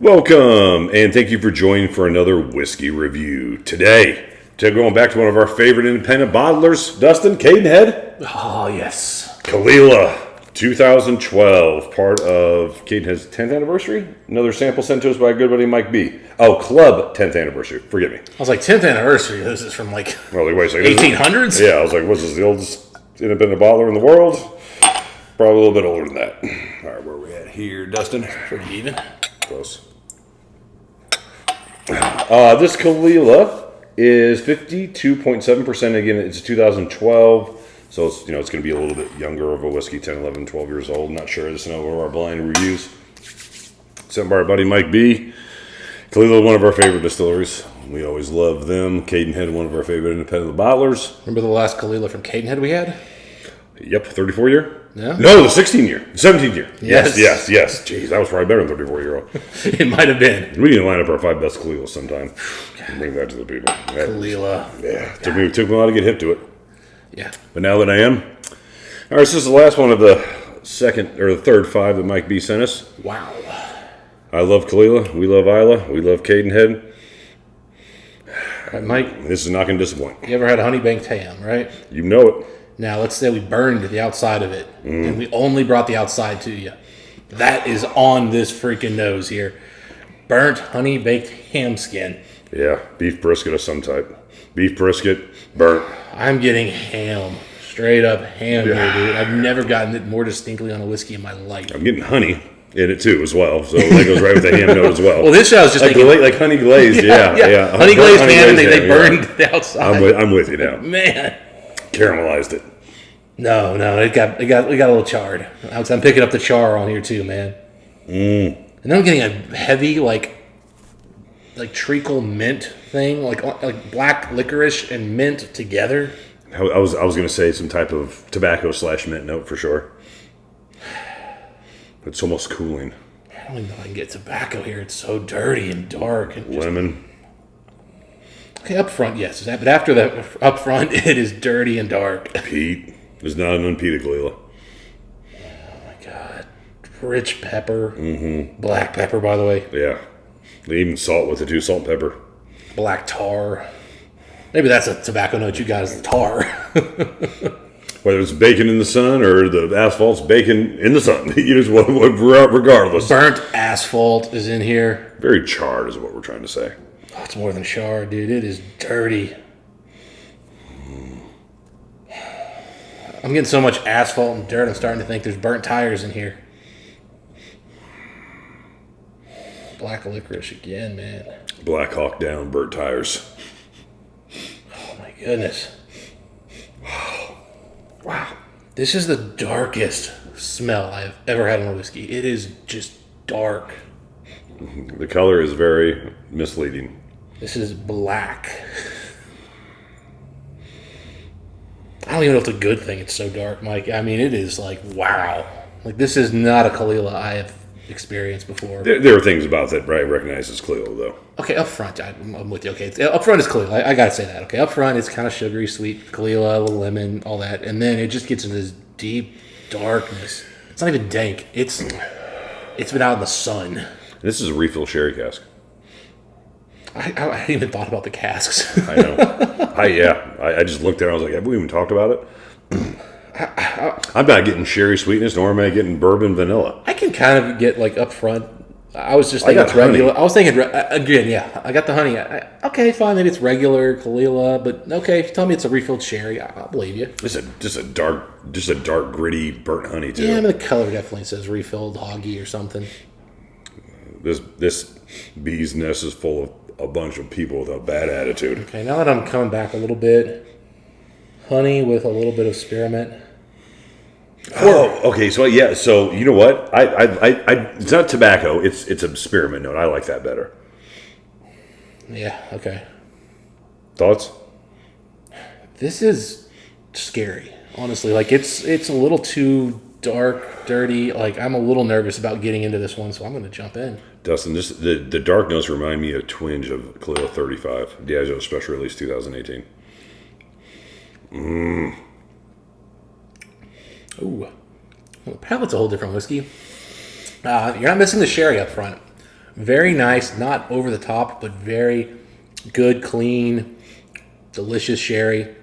Welcome, and thank you for joining for another whiskey review. Today, going back to one of our favorite independent bottlers, Dustin, Cadenhead. Oh, yes. Caol Ila, 2012, part of Cadenhead's 10th anniversary. Another sample sent to us by our good buddy Mike B. Oh, Club 10th anniversary, forgive me. I was like, 10th anniversary? This is from like Well, wait a second. 1800s? Yeah, I was like, what's this, the oldest independent bottler in the world? Probably a little bit older than that. All right, where are we at here, Dustin? Pretty even. Close. This Caol Ila is 52.7%. Again, it's 2012, so it's it's going to be a little bit younger of a whiskey, 10, 11, 12 years old. Not sure. I just know one of our blind reviews sent by our buddy Mike B. Caol Ila, one of our favorite distilleries. We always love them. Cadenhead, one of our favorite independent bottlers. Remember the last Caol Ila from Cadenhead we had? Yep, 34 year. Yeah. No, the 16 year, 17 year. Yes. Yes. Jeez, that was probably better than 34 year old. It might have been. We need to line up our 5 best Caol Ila sometime and bring that to the people. Caol Ila. Yeah, took me a while to get hip to it. Yeah. But now that I am. All right, so this is the last one of the second or the third 5 that Mike B sent us. Wow. I love Caol Ila. We love Isla. We love Cadenhead. All right, Mike, This is not going to disappoint. you ever had a honey baked ham, right? You know it. Now, let's say we burned the outside of it, and we only brought the outside to you. That is on this freaking nose here. Burnt honey baked ham skin. Yeah, beef brisket of some type. Beef brisket, burnt. I'm getting ham. Straight up ham here, dude. I've never gotten it more distinctly on a whiskey in my life. I'm getting honey in it too as well, so that goes right with the ham note as well. Well, this show is just like, like honey glazed, yeah. Honey glazed ham, and they burned the outside. I'm with you now. Man. Caramelized it. No, it got a little charred. I'm picking up the char on here too, man. And then I'm getting a heavy like treacle mint thing, like black licorice and mint together. I was going to say some type of tobacco / mint note for sure. It's almost cooling. I don't even know if I can get tobacco here. It's so dirty and dark. And Lemon. Okay, up front, yes. But after that, up front, it is dirty and dark. Peat. There's not an unpeated Caol Ila. Oh my god. Rich pepper. Black pepper, by the way. Yeah. They even salt with it too. Salt and pepper. Black tar. Maybe that's a tobacco note you got is the tar. Whether it's bacon in the sun or the asphalt's bacon in the sun. Regardless. Burnt asphalt is in here. Very charred is what we're trying to say. Oh, it's more than char, dude. It is dirty. I'm getting so much asphalt and dirt, I'm starting to think there's burnt tires in here. Black licorice again, man. Black Hawk down, burnt tires. Oh my goodness. Wow. This is the darkest smell I've ever had on a whiskey. It is just dark. The color is very misleading. This is black. I don't even know if it's a good thing it's so dark, Mike. I mean, it is like, wow. Like, this is not a Caol Ila I have experienced before. There are things about that I recognize as Caol Ila, though. Okay, up front, I'm with you. Okay, up front is Caol Ila. I gotta say that. Okay, up front it's kind of sugary, sweet, Caol Ila, a little lemon, all that, and then it just gets into this deep darkness. It's not even dank. It's been out in the sun. This is a refill sherry cask. I hadn't even thought about the casks. I know. I just looked at it. I was like, have we even talked about it? I'm not getting sherry sweetness, nor am I getting bourbon vanilla. I can kind of get like up front. I was just thinking it's regular. Honey. I was thinking again, yeah. I got the honey. Okay, fine. Maybe it's regular Caol Ila, but okay. If you tell me it's a refilled sherry, I'll believe you. Just a dark, gritty, burnt honey too. Yeah, I mean the color definitely says refilled hoggy or something. This bee's nest is full of a bunch of people with a bad attitude. Okay, now that I'm coming back a little bit, honey with a little bit of spearmint. Oh, okay. So yeah. So you know what? It's not tobacco. It's a spearmint note. I like that better. Yeah. Okay. Thoughts? This is scary, honestly. Like it's a little too dark, dirty. Like I'm a little nervous about getting into this one, so I'm going to jump in. Dustin, the dark notes remind me a twinge of Caol Ila 35, Diageo Special Release 2018. Ooh. Well, the palate's a whole different whiskey. You're not missing the sherry up front, Very nice, not over the top, but very good, clean, delicious sherry.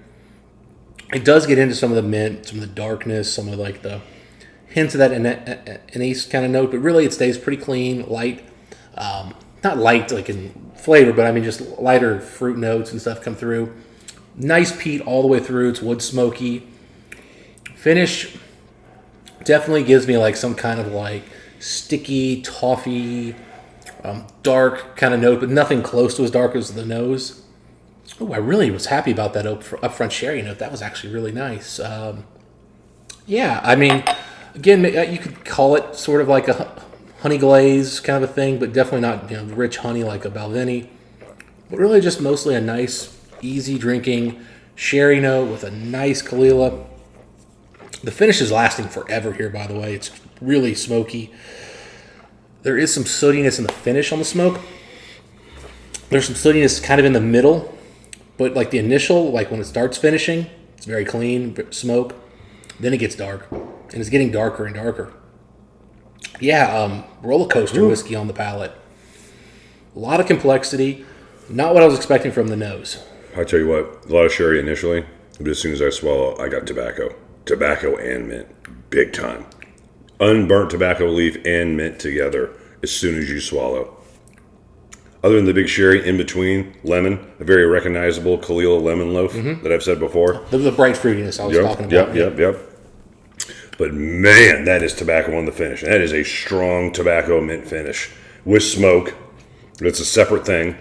It does get into some of the mint, some of the darkness, some of like the hints of that anise kind of note, but really it stays pretty clean, light. Not light like in flavor, but I mean just lighter fruit notes and stuff come through. Nice peat all the way through. It's wood smoky. Finish definitely gives me like some kind of like sticky, toffee, dark kind of note, but nothing close to as dark as the nose. Oh, I really was happy about that upfront sherry note. That was actually really nice. Yeah, I mean, again, you could call it sort of like a honey glaze kind of a thing, but definitely not rich honey like a Balvenie. But really just mostly a nice, easy drinking sherry note with a nice Caol Ila. The finish is lasting forever here, by the way. It's really smoky. There is some sootiness in the finish on the smoke. There's some sootiness kind of in the middle, but like the initial, like when it starts finishing, it's very clean smoke. Then it gets dark, and it's getting darker and darker. Yeah, roller coaster whiskey on the palate. A lot of complexity. Not what I was expecting from the nose. I tell you what, a lot of sherry initially, but as soon as I swallow, I got tobacco. Tobacco and mint, big time. Unburnt tobacco leaf and mint together as soon as you swallow. Other than the big sherry in between, lemon, a very recognizable Caol Ila lemon loaf that I've said before. The bright fruitiness I was talking about. Yep. But man, that is tobacco on the finish. That is a strong tobacco mint finish with smoke. It's a separate thing.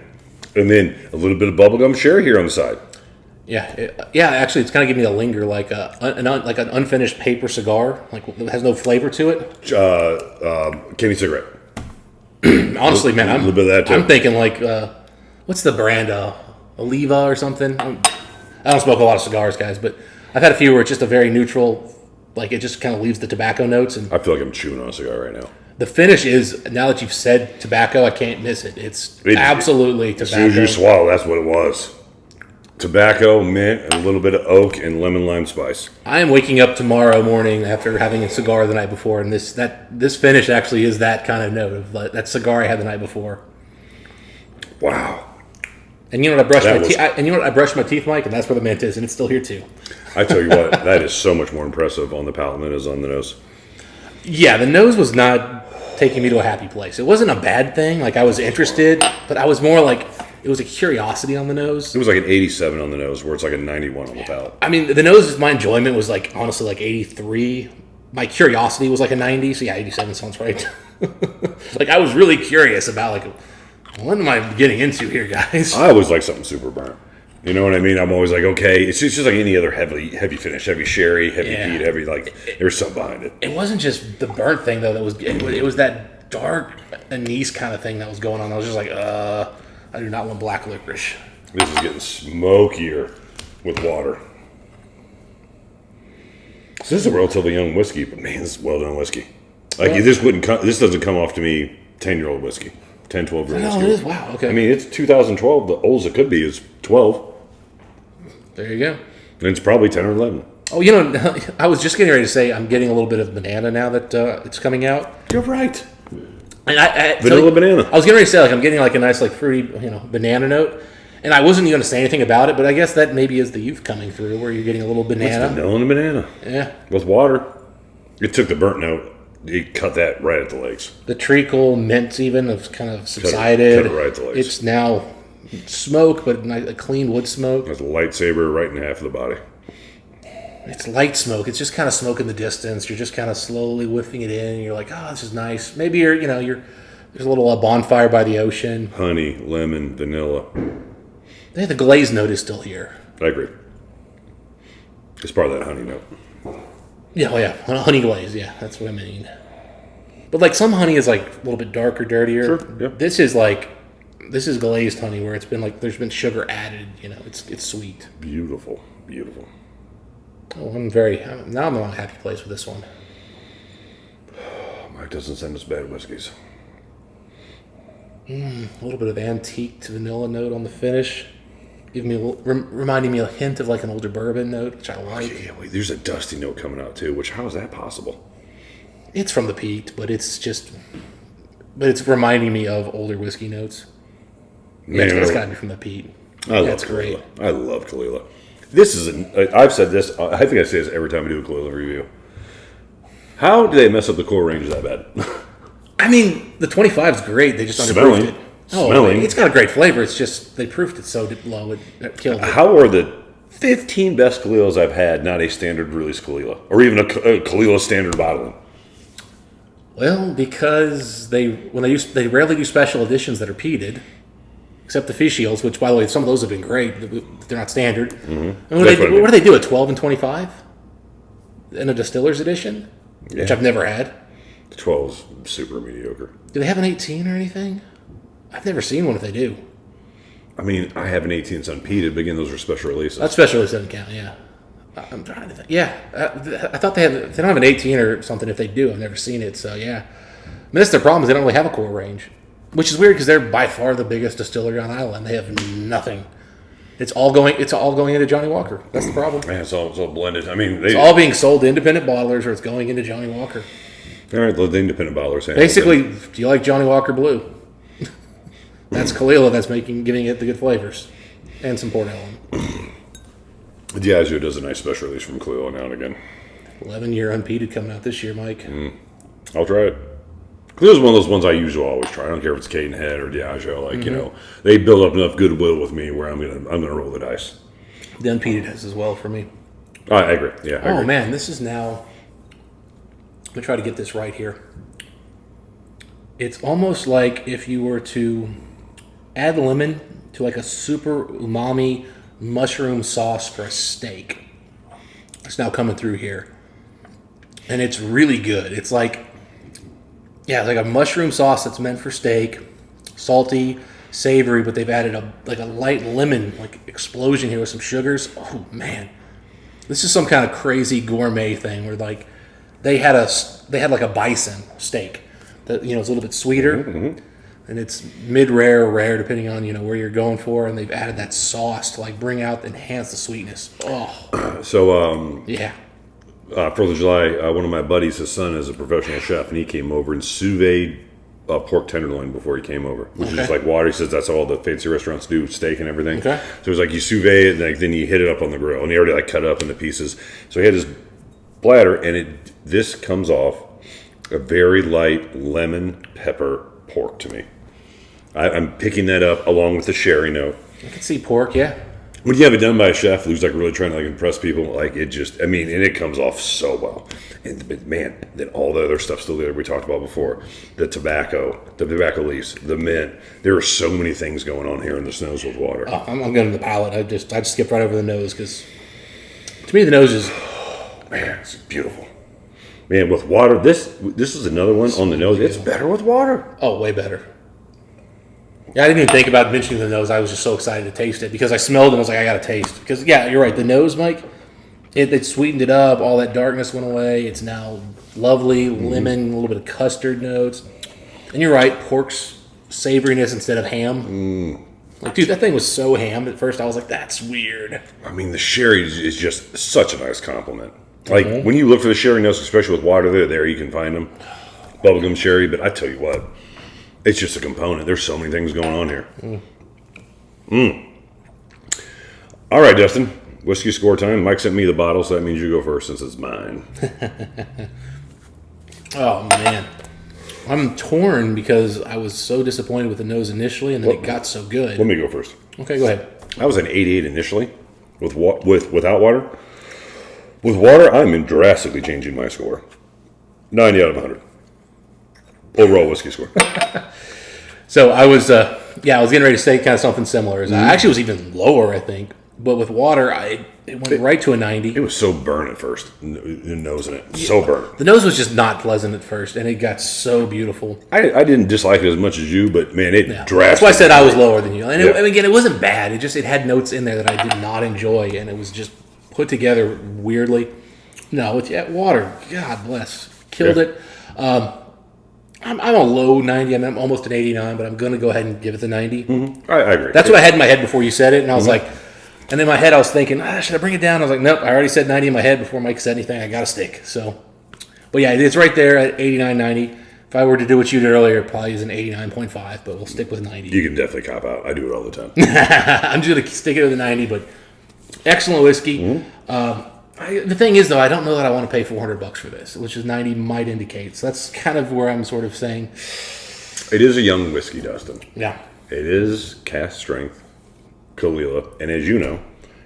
And then a little bit of bubblegum sherry here on the side. Yeah. Actually, it's kind of giving me a linger, like an unfinished paper cigar, like it has no flavor to it. Candy cigarette. Honestly, man, a little bit of that too. I'm thinking like, what's the brand? Oliva or something. I don't smoke a lot of cigars, guys, but I've had a few where it's just a very neutral, like it just kind of leaves the tobacco notes. And I feel like I'm chewing on a cigar right now. The finish is, now that you've said tobacco, I can't miss it. It's absolutely tobacco. As soon as you swallow, that's what it was. Tobacco, mint, and a little bit of oak and lemon lime spice. I am waking up tomorrow morning after having a cigar the night before, and this finish actually is that kind of note of that cigar I had the night before. Wow. And you know what? I brushed my teeth, Mike, and that's where the mint is, and it's still here too. I tell you what, that is so much more impressive on the palate than it is on the nose. Yeah, the nose was not taking me to a happy place. It wasn't a bad thing. Like, I was interested, but I was more like, it was a curiosity on the nose. It was like an 87 on the nose, where it's like a 91 on the palate. I mean, the nose, my enjoyment was like, honestly, like 83. My curiosity was like a 90, so yeah, 87 sounds right. Like, I was really curious about, like, what am I getting into here, guys? I always like something super burnt. You know what I mean? I'm always like, okay, it's just like any other heavy finish, heavy sherry, heavy peat, heavy, like, there's something behind it. It wasn't just the burnt thing, though. It was that dark anise kind of thing that was going on. I was just like, I do not want black licorice. This is getting smokier with water. So this is a relatively young whiskey, but man, this is well done whiskey. Like, this doesn't come off to me 10-year-old whiskey, 10, 12-year-old whiskey. No, it is. Wow, okay. I mean, it's 2012. The oldest it could be is 12. There you go. And it's probably 10 or 11. Oh, I was just getting ready to say I'm getting a little bit of banana now that it's coming out. You're right. And Vanilla banana. I was getting ready to say, like, I'm getting like a nice, like, fruity, banana note. And I wasn't going to say anything about it, but I guess that maybe is the youth coming through, where you're getting a little banana. It's vanilla and banana. Yeah. With water. It took the burnt note. It cut that right at the legs. The treacle, mint even, have kind of subsided. Cut it right at the legs. It's now smoke, but a clean wood smoke. That's a lightsaber right in half of the body. It's light smoke. It's just kind of smoke in the distance. You're just kind of slowly whiffing it in. And you're like, oh, this is nice. Maybe there's a little bonfire by the ocean. Honey, lemon, vanilla. The glaze note is still here. I agree. It's part of that honey note. Yeah, honey glaze. Yeah, that's what I mean. But like some honey is like a little bit darker, dirtier. Sure. Yeah. This is glazed honey where it's been like there's been sugar added. It's sweet. Beautiful. Oh, I'm in a happy place with this one. Mike doesn't send us bad whiskeys. A little bit of antique vanilla note on the finish. Reminding me a hint of like an older bourbon note, which I like. Yeah, wait, there's a dusty note coming out too, how is that possible? It's from the peat, but it's just but it's reminding me of older whiskey notes. Yeah, it's got to be from the peat. That's great. I love Caol Ila. This is, I've said this, I think I say this every time we do a Caol Ila review. How do they mess up the core range that bad? I mean, the 25 is great. They just underproofed it. Smelling. It's got a great flavor. It's just they proofed it so low it killed it. How are the 15 best Caol Ilas I've had not a standard release Caol Ila? Or even a Caol Ila standard bottling? Well, because they rarely do special editions that are peated. Except the Fischels, which, by the way, some of those have been great. They're not standard. Mm-hmm. And what do they do? A 12 and 25? In a distiller's edition? Yeah. Which I've never had. The 12 is super mediocre. Do they have an 18 or anything? I've never seen one if they do. I mean, I have an 18 that's unpeated, but again, those are special releases. That special release doesn't count, yeah. I'm trying to think. Yeah. I thought they don't have an 18 or something. If they do, I've never seen it, so yeah. I mean, that's their problem is they don't really have a core range. Which is weird because they're by far the biggest distillery on Island. They have nothing. It's all going into Johnny Walker. That's the problem. Man, it's all blended. I mean, it's all being sold to independent bottlers, or it's going into Johnny Walker. All right, the independent bottlers. Basically, do you like Johnny Walker Blue? That's Caol Ila that's giving it the good flavors, and some Port Ellen. Diageo does a nice special release from Caol Ila now and again. 11-year unpeated coming out this year, Mike. I'll try it. This is one of those ones I usually always try. I don't care if it's Cadenhead or Diageo. Like, you know, they build up enough goodwill with me where I'm gonna roll the dice. The unpeated has as well for me. I agree. Yeah. I agree. Man, this is now. Let me try to get this right here. It's almost like if you were to add lemon to like a super umami mushroom sauce for a steak. It's now coming through here, and it's really good. It's like. Yeah, it's like a mushroom sauce that's meant for steak, salty, savory, but they've added a light lemon explosion here with some sugars. Oh man, this is some kind of crazy gourmet thing where they had like a bison steak that it's a little bit sweeter, and it's mid-rare or rare depending on where you're going for, and they've added that sauce to enhance the sweetness. Oh, so yeah. 4th of July, one of my buddies, his son is a professional chef, and he came over and sous vide pork tenderloin before he came over, which is just like water. He says that's all the fancy restaurants do, steak and everything. Okay. So it's like you sous vide it, and then you hit it up on the grill, and he already cut it up into pieces. So he had his platter, and this comes off a very light lemon pepper pork to me. I'm picking that up along with the sherry note. I can see pork, yeah. When you have it done by a chef who's really trying to impress people, and it comes off so well. And man, then all the other stuff still there we talked about before. The tobacco leaves, the mint. There are so many things going on here in this nose with water. Oh, I'm going to the palate. I just skipped right over the nose because to me the nose is man, it's beautiful. Man, with water, this is another one on the nose. It's better with water. Oh, way better. Yeah, I didn't even think about mentioning the nose. I was just so excited to taste it because I smelled it and I was like, I got to taste. Because, yeah, you're right. The nose, Mike, it sweetened it up. All that darkness went away. It's now lovely, lemon, a little bit of custard notes. And you're right, pork's savoriness instead of ham. Dude, that thing was so ham. At first, I was like, that's weird. I mean, the sherry is just such a nice compliment. When you look for the sherry notes, especially with water, they're there. You can find them. Bubblegum sherry, but I tell you what. It's just a component. There's so many things going on here. All right, Dustin. Whiskey score time. Mike sent me the bottle, so that means you go first since it's mine. Oh, man. I'm torn because I was so disappointed with the nose initially, and then it got so good. Let me go first. Okay, go ahead. I was an 88 initially without water. With water, I'm drastically changing my score. 90 out of 100. Overall whiskey score. So I was getting ready to say kind of something similar. I actually was even lower, I think. But with water, it went right to a 90. It was so burnt at first, the nose in it. So burnt. The nose was just not pleasant at first, and it got so beautiful. I didn't dislike it as much as you, but man, it drastically. That's why I said I was lower than you. And again, it wasn't bad. It had notes in there that I did not enjoy, and it was just put together weirdly. No, water. God bless, killed it. I'm a low 90. I'm almost an 89, but I'm going to go ahead and give it the 90. Mm-hmm. I agree. That's what I had in my head before you said it, and I was like, and in my head I was thinking, should I bring it down? I was like, nope, I already said 90 in my head before Mike said anything. I got to stick. So, but yeah, it's right there at 89, 90. If I were to do what you did earlier, probably use an 89.5, but we'll stick with 90. You can definitely cop out. I do it all the time. I'm just going to stick it with a 90, but excellent whiskey. The thing is, though, I don't know that I want to pay $400 for this, which is 90 might indicate. So that's kind of where I'm sort of saying. It is a young whiskey, Dustin. Yeah. It is cast strength, Caol Ila, and as you know,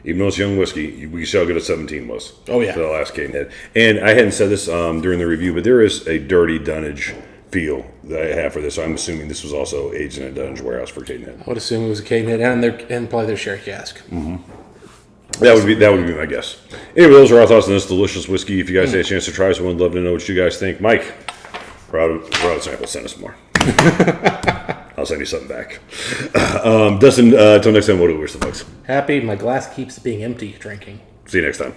even though it's young whiskey, we saw how good a 17 was. Oh, yeah. For the last Cadenhead. And I hadn't said this during the review, but there is a dirty dunnage feel that I have for this. So I'm assuming this was also aged in a dunnage warehouse for Cadenhead. I would assume it was a Cadenhead and probably their sherry cask. That would be my guess. Anyway, those are our thoughts on this delicious whiskey. If you guys had a chance to try some, I'd love to know what you guys think. Mike, we're out of sample. Send us more. I'll send you something back. Dustin, until next time, what do we wish the folks? Happy. My glass keeps being empty drinking. See you next time.